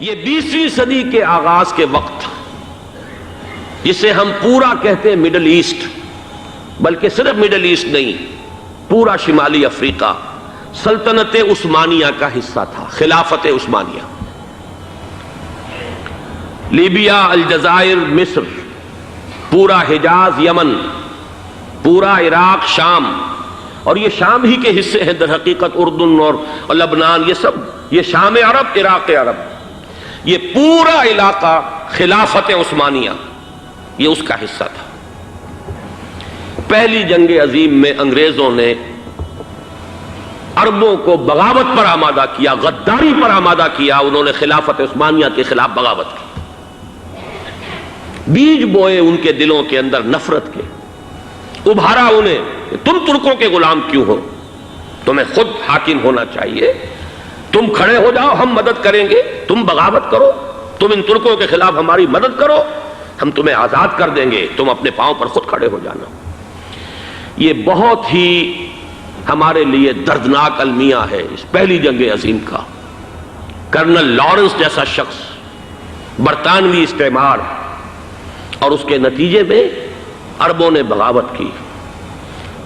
یہ 20ویں صدی کے آغاز کے وقت جسے ہم پورا کہتے ہیں مڈل ایسٹ، بلکہ صرف مڈل ایسٹ نہیں، پورا شمالی افریقہ سلطنت عثمانیہ کا حصہ تھا، خلافت عثمانیہ۔ لیبیا، الجزائر، مصر، پورا حجاز، یمن، پورا عراق، شام، اور یہ شام ہی کے حصے ہیں در حقیقت، اردن اور لبنان، یہ سب یہ شام عرب، عراق عرب، یہ پورا علاقہ خلافت عثمانیہ یہ اس کا حصہ تھا۔ پہلی جنگ عظیم میں انگریزوں نے عربوں کو بغاوت پر آمادہ کیا، غداری پر آمادہ کیا، انہوں نے خلافت عثمانیہ کے خلاف بغاوت کی، بیج بوئے ان کے دلوں کے اندر نفرت کے، ابھارا انہیں کہ تم ترکوں کے غلام کیوں ہو، تمہیں خود حاکم ہونا چاہیے، تم کھڑے ہو جاؤ، ہم مدد کریں گے، تم بغاوت کرو، تم ان ترکوں کے خلاف ہماری مدد کرو، ہم تمہیں آزاد کر دیں گے، تم اپنے پاؤں پر خود کھڑے ہو جانا۔ یہ بہت ہی ہمارے لیے دردناک المیہ ہے اس پہلی جنگ عظیم کا۔ کرنل لارنس جیسا شخص، برطانوی استعمار، اور اس کے نتیجے میں عربوں نے بغاوت کی۔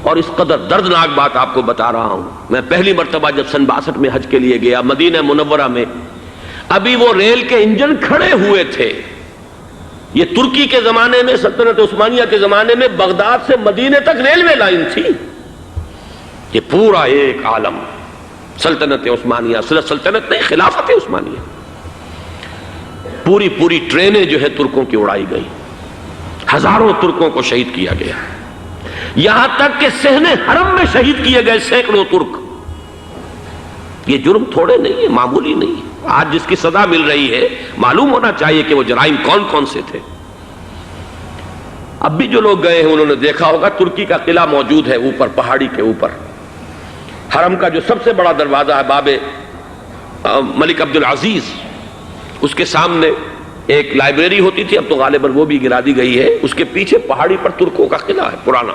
اور اس قدر دردناک بات آپ کو بتا رہا ہوں، میں پہلی مرتبہ جب سن 62 میں حج کے لیے گیا مدینہ منورہ میں، ابھی وہ ریل کے انجن کھڑے ہوئے تھے۔ یہ ترکی کے زمانے میں، سلطنت عثمانیہ کے زمانے میں بغداد سے مدینے تک ریلوے لائن تھی۔ یہ پورا ایک عالم سلطنت عثمانیہ، صرف سلطنت نہیں، خلافت عثمانیہ، پوری ٹرینیں جو ہے ترکوں کی اڑائی گئی، ہزاروں ترکوں کو شہید کیا گیا، یہاں تک کہ صحن حرم میں شہید کیے گئے سینکڑوں ترک۔ یہ جرم تھوڑے نہیں ہے، معمولی نہیں ہے۔ آج جس کی سزا مل رہی ہے، معلوم ہونا چاہیے کہ وہ جرائم کون کون سے تھے۔ اب بھی جو لوگ گئے ہیں انہوں نے دیکھا ہوگا، ترکی کا قلعہ موجود ہے اوپر پہاڑی کے اوپر، حرم کا جو سب سے بڑا دروازہ ہے باب ملک عبدالعزیز، اس کے سامنے ایک لائبریری ہوتی تھی، اب تو غالباً وہ بھی گرا دی گئی ہے، اس کے پیچھے پہاڑی پر ترکوں کا قلعہ ہے پرانا،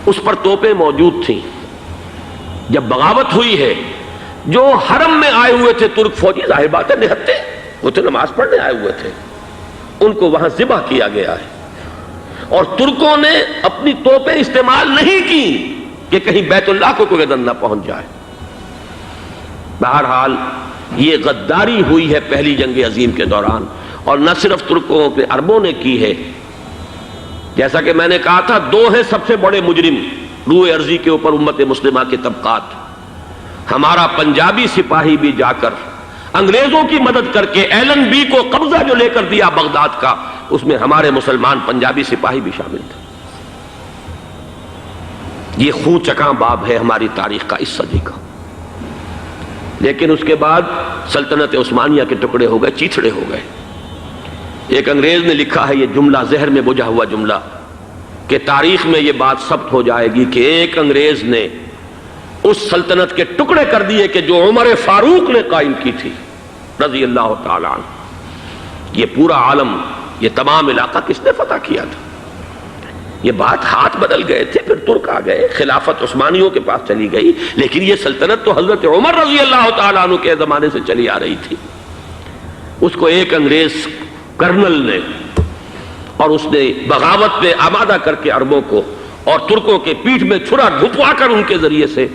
اس پر توپیں موجود تھیں۔ جب بغاوت ہوئی ہے، جو حرم میں آئے ہوئے تھے ترک فوجی، ظاہر بات ہے نہتے، وہ تو نماز پڑھنے آئے ہوئے تھے، ان کو وہاں ذبح کیا گیا ہے۔ اور ترکوں نے اپنی توپیں استعمال نہیں کی کہ کہیں بیت اللہ کو کوئی گدن نہ پہنچ جائے۔ بہرحال یہ غداری ہوئی ہے پہلی جنگ عظیم کے دوران، اور نہ صرف ترکوں کے، عربوں نے کی ہے۔ جیسا کہ میں نے کہا تھا، دو ہیں سب سے بڑے مجرم روئے ارضی کے اوپر امت مسلمہ کے طبقات۔ ہمارا پنجابی سپاہی بھی جا کر انگریزوں کی مدد کر کے ایلن بی کو قبضہ جو لے کر دیا بغداد کا، اس میں ہمارے مسلمان پنجابی سپاہی بھی شامل تھے۔ یہ خون چکاں باب ہے ہماری تاریخ کا اس صدی کا۔ لیکن اس کے بعد سلطنت عثمانیہ کے ٹکڑے ہو گئے، چیتھڑے ہو گئے۔ ایک انگریز نے لکھا ہے یہ جملہ، زہر میں بجھا ہوا جملہ، کہ تاریخ میں یہ بات ثبت ہو جائے گی کہ ایک انگریز نے اس سلطنت کے ٹکڑے کر دیے کہ جو عمر فاروق نے قائم کی تھی رضی اللہ تعالیٰ عنہ۔ یہ پورا عالم، یہ تمام علاقہ کس نے فتح کیا تھا؟ یہ بات ہاتھ بدل گئے تھے، پھر ترک آ گئے، خلافت عثمانیوں کے پاس چلی گئی، لیکن یہ سلطنت تو حضرت عمر رضی اللہ تعالیٰ عنہ کے زمانے سے چلی آ رہی تھی۔ اس کو ایک انگریز کرنل نے، اور اس نے بغاوت پہ آمادہ کر کے عربوں کو اور ترکوں کے پیٹھ میں چھرا ڈھپوا کر ان کے ذریعے سے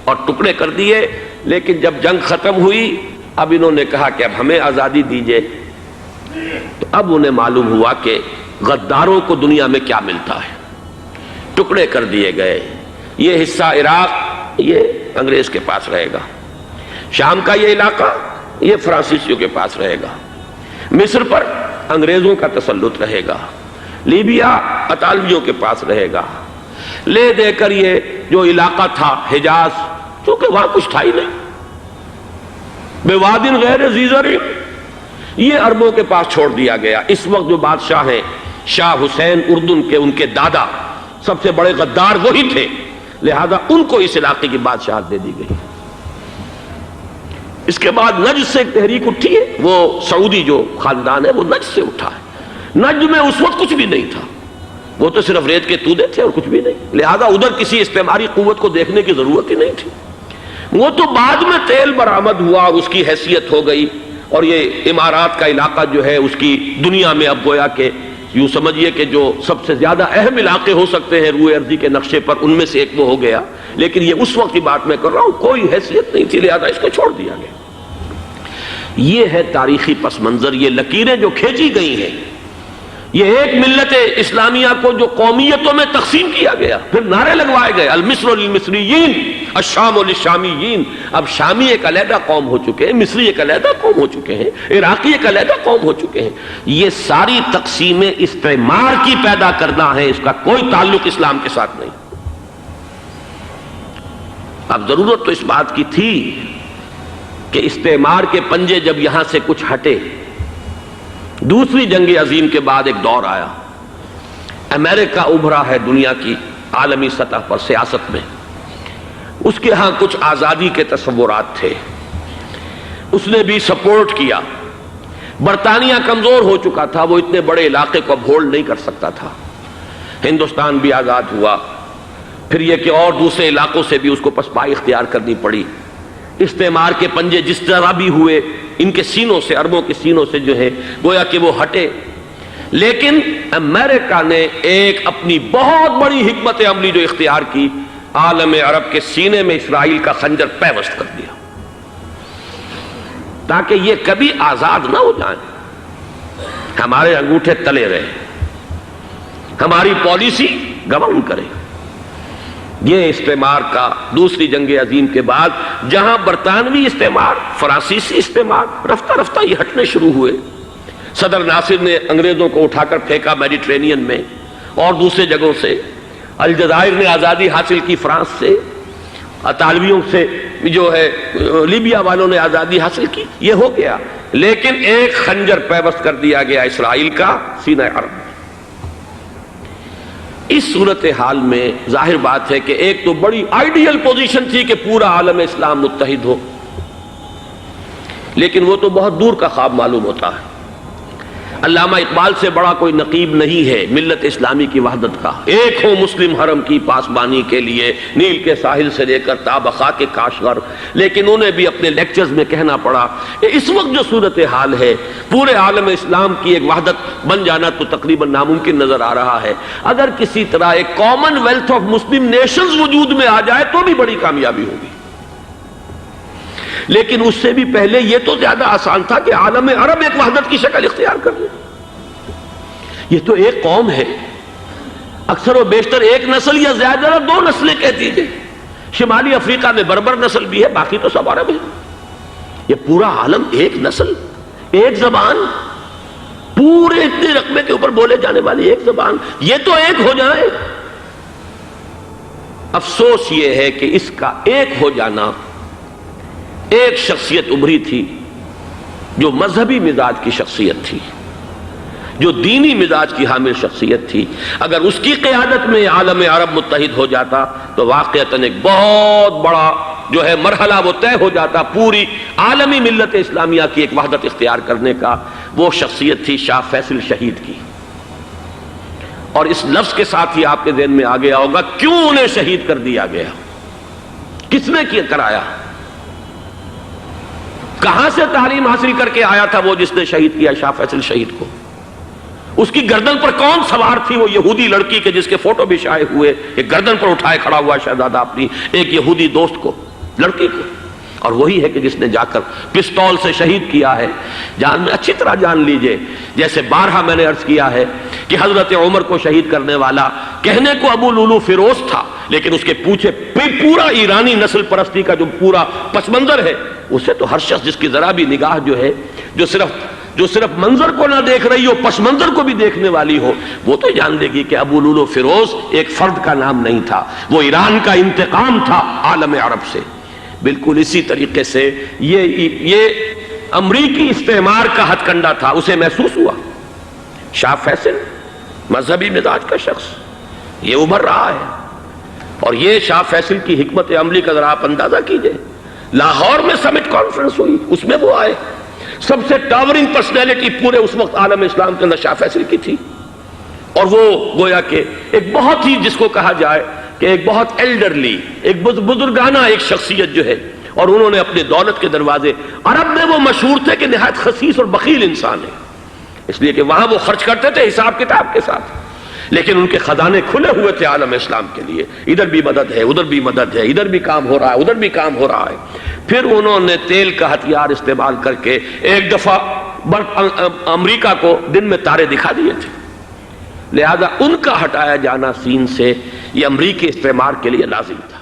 اور ٹکڑے کر دیے۔ لیکن جب جنگ ختم ہوئی، اب انہوں نے کہا کہ اب ہمیں آزادی دیجئے، تو اب انہیں معلوم ہوا کہ غداروں کو دنیا میں کیا ملتا ہے۔ ٹکڑے کر دیے گئے۔ یہ حصہ عراق یہ انگریز کے پاس رہے گا، شام کا یہ علاقہ یہ فرانسیسیوں کے پاس رہے گا، مصر پر انگریزوں کا تسلط رہے گا، لیبیا اطالویوں کے پاس رہے گا۔ لے دے کر یہ جو علاقہ تھا حجاز، چونکہ وہاں کچھ تھا ہی نہیں، بوادٍ غیر ذی زرع، یہ عربوں کے پاس چھوڑ دیا گیا۔ اس وقت جو بادشاہ ہیں شاہ حسین اردن کے، ان کے دادا سب سے بڑے غدار وہی تھے، لہذا ان کو اس علاقے کی بادشاہت دے دی گئی۔ اس کے بعد نجد سے ایک تحریک اٹھی ہے، وہ سعودی جو خاندان ہے وہ نجد سے اٹھا ہے۔ نجد میں اس وقت کچھ بھی نہیں تھا، وہ تو صرف ریت کے تودے تھے اور کچھ بھی نہیں، لہذا ادھر کسی استعماری قوت کو دیکھنے کی ضرورت ہی نہیں تھی۔ وہ تو بعد میں تیل برآمد ہوا اور اس کی حیثیت ہو گئی، اور یہ امارات کا علاقہ جو ہے اس کی دنیا میں اب گویا کہ یوں سمجھیے کہ جو سب سے زیادہ اہم علاقے ہو سکتے ہیں روئے ارضی کے نقشے پر، ان میں سے ایک وہ ہو گیا. لیکن یہ اس وقت کی بات میں کر رہا ہوں، کوئی حیثیت نہیں تھی، لہذا اس کو چھوڑ دیا گیا. یہ ہے تاریخی پس منظر، یہ لکیریں جو کھینچی گئی ہیں. یہ ایک ملت اسلامیہ کو جو قومیتوں میں تقسیم کیا گیا، پھر نعرے لگوائے گئے المصر للمصریین الشام للشامیین. اب شامی ایک علیحدہ قوم ہو چکے ہیں، مصری ایک علیحدہ قوم ہو چکے ہیں، عراقی ایک علیحدہ قوم ہو چکے ہیں. یہ ساری تقسیمیں استعمار کی پیدا کرنا ہے، اس کا کوئی تعلق اسلام کے ساتھ نہیں. اب ضرورت تو اس بات کی تھی کہ استعمار کے پنجے جب یہاں سے کچھ ہٹے، دوسری جنگ عظیم کے بعد ایک دور آیا، امریکہ ابھرا ہے دنیا کی عالمی سطح پر سیاست میں. اس کے ہاں کچھ آزادی کے تصورات تھے، اس نے بھی سپورٹ کیا. برطانیہ کمزور ہو چکا تھا، وہ اتنے بڑے علاقے کو اب ہولڈ نہیں کر سکتا تھا. ہندوستان بھی آزاد ہوا، پھر یہ کہ اور دوسرے علاقوں سے بھی اس کو پسپائی اختیار کرنی پڑی. استعمار کے پنجے جس طرح بھی ہوئے، ان کے سینوں سے، عربوں کے سینوں سے جو ہے گویا کہ وہ ہٹے. لیکن امریکہ نے ایک اپنی بہت بڑی حکمت عملی جو اختیار کی، عالم عرب کے سینے میں اسرائیل کا خنجر پیوست کر دیا تاکہ یہ کبھی آزاد نہ ہو جائیں، ہمارے انگوٹھے تلے رہے، ہماری پالیسی گورن کرے. یہ استعمار کا دوسری جنگ عظیم کے بعد جہاں برطانوی استعمار، فرانسیسی استعمار رفتہ رفتہ یہ ہٹنے شروع ہوئے. صدر ناصر نے انگریزوں کو اٹھا کر پھینکا میڈیٹرینین میں اور دوسرے جگہوں سے. الجزائر نے آزادی حاصل کی فرانس سے، اطالویوں سے جو ہے لیبیا والوں نے آزادی حاصل کی. یہ ہو گیا، لیکن ایک خنجر پیوست کر دیا گیا اسرائیل کا سینہ عرب. اس صورتحال میں ظاہر بات ہے کہ ایک تو بڑی آئیڈیل پوزیشن تھی کہ پورا عالم اسلام متحد ہو، لیکن وہ تو بہت دور کا خواب معلوم ہوتا ہے. علامہ اقبال سے بڑا کوئی نقیب نہیں ہے ملت اسلامی کی وحدت کا. ایک ہو مسلم حرم کی پاسبانی کے لیے، نیل کے ساحل سے لے کر تابخا کے کاشغر. لیکن انہیں بھی اپنے لیکچرز میں کہنا پڑا کہ اس وقت جو صورتحال ہے، پورے عالم اسلام کی ایک وحدت بن جانا تو تقریباً ناممکن نظر آ رہا ہے. اگر کسی طرح ایک common wealth of Muslim nations وجود میں آ جائے تو بھی بڑی کامیابی ہوگی. لیکن اس سے بھی پہلے یہ تو زیادہ آسان تھا کہ عالم عرب ایک وحدت کی شکل اختیار کر لے. یہ تو ایک قوم ہے، اکثر و بیشتر ایک نسل یا زیادہ دو نسلیں کہتی تھے. شمالی افریقہ میں بربر نسل بھی ہے، باقی تو سب عرب ہے. یہ پورا عالم ایک نسل، ایک زبان، پورے اتنے رقبے کے اوپر بولے جانے والی ایک زبان، یہ تو ایک ہو جائے. افسوس یہ ہے کہ اس کا ایک ہو جانا، ایک شخصیت ابھری تھی جو مذہبی مزاج کی شخصیت تھی، جو دینی مزاج کی حامل شخصیت تھی. اگر اس کی قیادت میں عالم عرب متحد ہو جاتا تو واقعتاً ایک بہت بڑا جو ہے مرحلہ وہ طے ہو جاتا پوری عالمی ملت اسلامیہ کی ایک وحدت اختیار کرنے کا. وہ شخصیت تھی شاہ فیصل شہید کی. اور اس لفظ کے ساتھ ہی آپ کے ذہن میں آ گیا ہوگا کیوں انہیں شہید کر دیا گیا، کس نے کرایا، کہاں سے تعلیم حاصل کر کے آیا تھا وہ جس نے شہید کیا شاہ فیصل شہید کو. اس کی گردن پر کون سوار تھی؟ وہ یہودی لڑکی کے جس کے فوٹو بھی شائع ہوئے، ایک گردن پر اٹھائے کھڑا ہوا شہزادہ اپنی ایک یہودی دوست کو، لڑکی کو. اور وہی ہے کہ جس نے جا کر پستول سے شہید کیا ہے. جان میں اچھی طرح جان لیجئے، جیسے بارہا میں نے عرض کیا ہے کہ حضرت عمر کو شہید کرنے والا کہنے کو ابو لولو فیروز تھا، لیکن اس کے پیچھے پورا ایرانی نسل پرستی کا جو پورا پس منظر ہے، اسے تو ہر شخص جس کی ذرا بھی نگاہ جو ہے جو صرف منظر کو نہ دیکھ رہی ہو، پس منظر کو بھی دیکھنے والی ہو، وہ تو جان لے گی کہ ابو لولو فیروز ایک فرد کا نام نہیں تھا، وہ ایران کا انتقام تھا عالم عرب سے. بالکل اسی طریقے سے یہ امریکی استعمار کا ہتھ کنڈا تھا، اسے محسوس ہوا. شاہ فیصل مذہبی مزاج کا شخص یہ ابھر رہا ہے، اور یہ شاہ فیصل کی حکمت عملی کا ذرا آپ اندازہ کیجئے. لاہور میں سمٹ کانفرنس ہوئی، اس میں وہ آئے. سب سے ٹاورنگ پرسنالٹی پورے اس وقت عالم اسلام کے اندر شاہ فیصل کی تھی. اور وہ گویا کہ ایک بہت ہی جس کو کہا جائے کہ ایک بہت ایلڈرلی، ایک بزرگانہ ایک شخصیت جو ہے، اور انہوں نے اپنے دولت کے دروازے، عرب میں وہ مشہور تھے کہ نہایت خسیس اور بخیل انسان ہے، اس لیے کہ وہاں وہ خرچ کرتے تھے حساب کتاب کے ساتھ، لیکن ان کے خزانے کھلے ہوئے تھے عالم اسلام کے لیے، ادھر بھی مدد ہے، ادھر بھی مدد ہے، ادھر بھی کام ہو رہا ہے، ادھر بھی کام ہو رہا ہے۔ پھر انہوں نے تیل کا ہتھیار استعمال کر کے ایک دفعہ امریکہ کو دن میں تارے دکھا دیے تھے، لہذا ان کا ہٹایا جانا سین سے یہ امریکی استعمار کے لیے لازم تھا۔